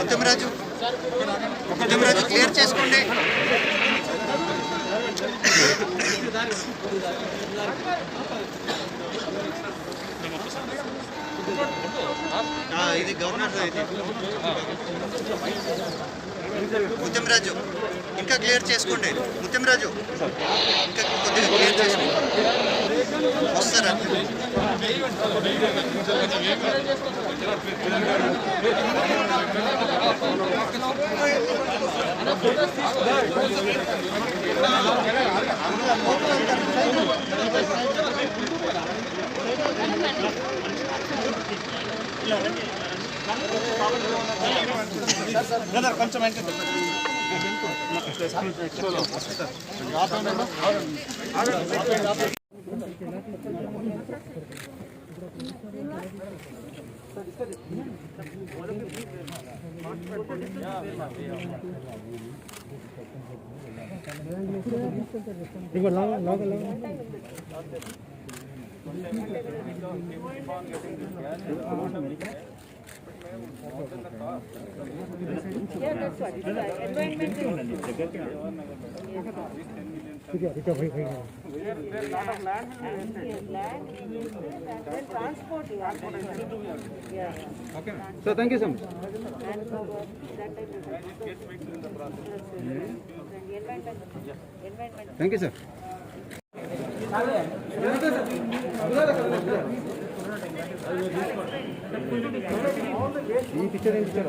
ముత్యంరాజు clear చేసుకోండి. ఇది governor ముత్యంరాజు ఇంకా క్లియర్ చేసుకోండి. ముత్యంరాజు ఇంకా కొద్దిగా క్లియర్ చేసుకోండి. వస్తారా? కొంచెం So thank you so much. Thank you sir. ఈ పిక్చర్ ఏం పిక్చర్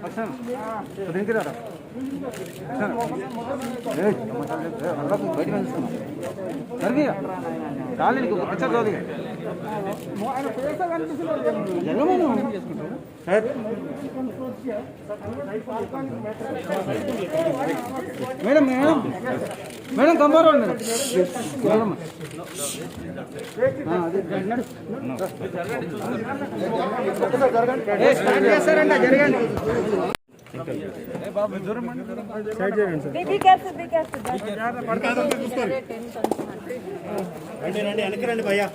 अच्छा देंगे दादा बयట జరిగిగా కాలే నీకు పిక్చర్ కాదు మేడం మేడం మేడం కంబారు మేడం చేస్తారంట జరగండి. వెనక్కి రండి భయ్యా.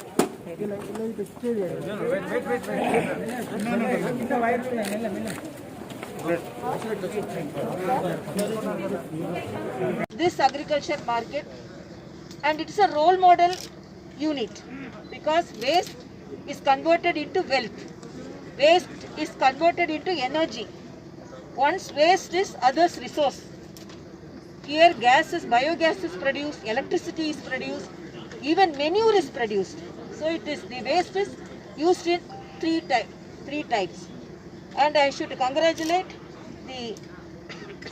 This agriculture market, and it's a role model unit because waste is converted into wealth, waste is converted into energy. Once waste is others resource. Here biogas is produced, electricity is produced, even manure is produced. So it is, the waste is used in three types. And I should congratulate the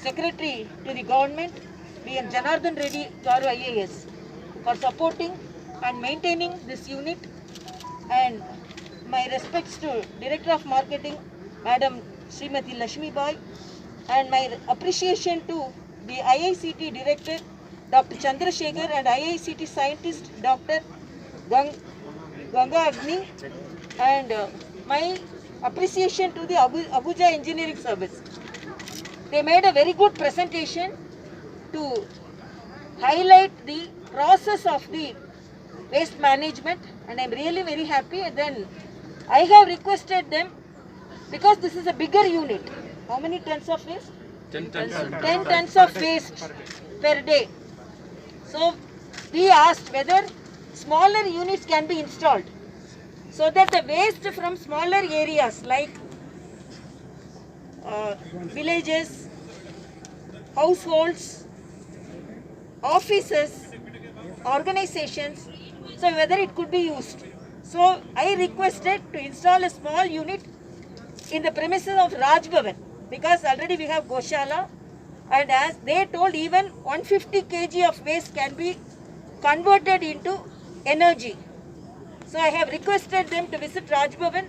secretary to the government, B.M. Janardhan Reddy Garu IAS, for supporting and maintaining this unit. And my respects to Director of Marketing, Madam Srimati Lashmi Bai, and my appreciation to the IICT Director, Dr. Chandrasekhar, and IICT Scientist, Dr. Ganga Agni, and my appreciation to the Abuja Engineering Service. They made a very good presentation to highlight the process of the waste management, and I'm really very happy. And then I have requested them, because this is a bigger unit. How many tons of waste? 10 tons of waste per day. So we asked whether smaller units can be installed, so that the waste from smaller areas like villages, households, offices, organizations, so whether it could be used. So I requested to install a small unit in the premises of Raj Bhavan, because already we have Goshala, and as they told, even 150 kg of waste can be converted into energy. So I have requested them to visit Raj Bhavan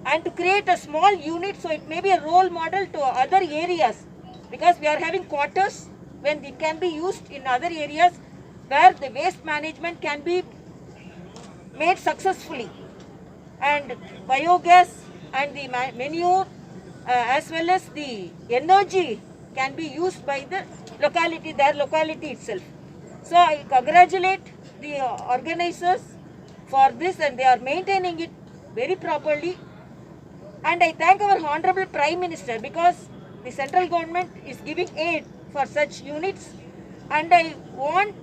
and to create a small unit, so it may be a role model to other areas because we are having quarters when it can be used in other areas where the waste management can be made successfully, and biogas and the manure as well as the energy can be used by the locality, their locality itself. So I congratulate the organizers for this, and they are maintaining it very properly. And I thank our Honorable Prime Minister, because the central government is giving aid for such units, and I want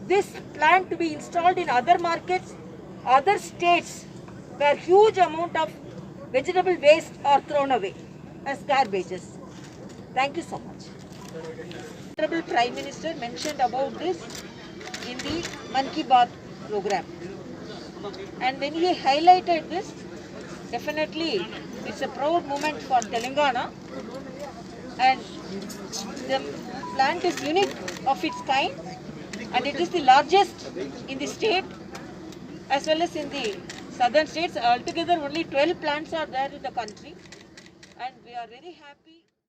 this plant to be installed in other markets, other states where huge amount of vegetable waste are thrown away as garbages. Thank you so much. Honorable Prime Minister mentioned about this in the Mann Ki Baat program, and when he highlighted this, definitely it's a proud moment for Telangana, and the plant is unique of its kind, and it is the largest in the state as well as in the southern states. Altogether only 12 plants are there in the country, and we are very happy.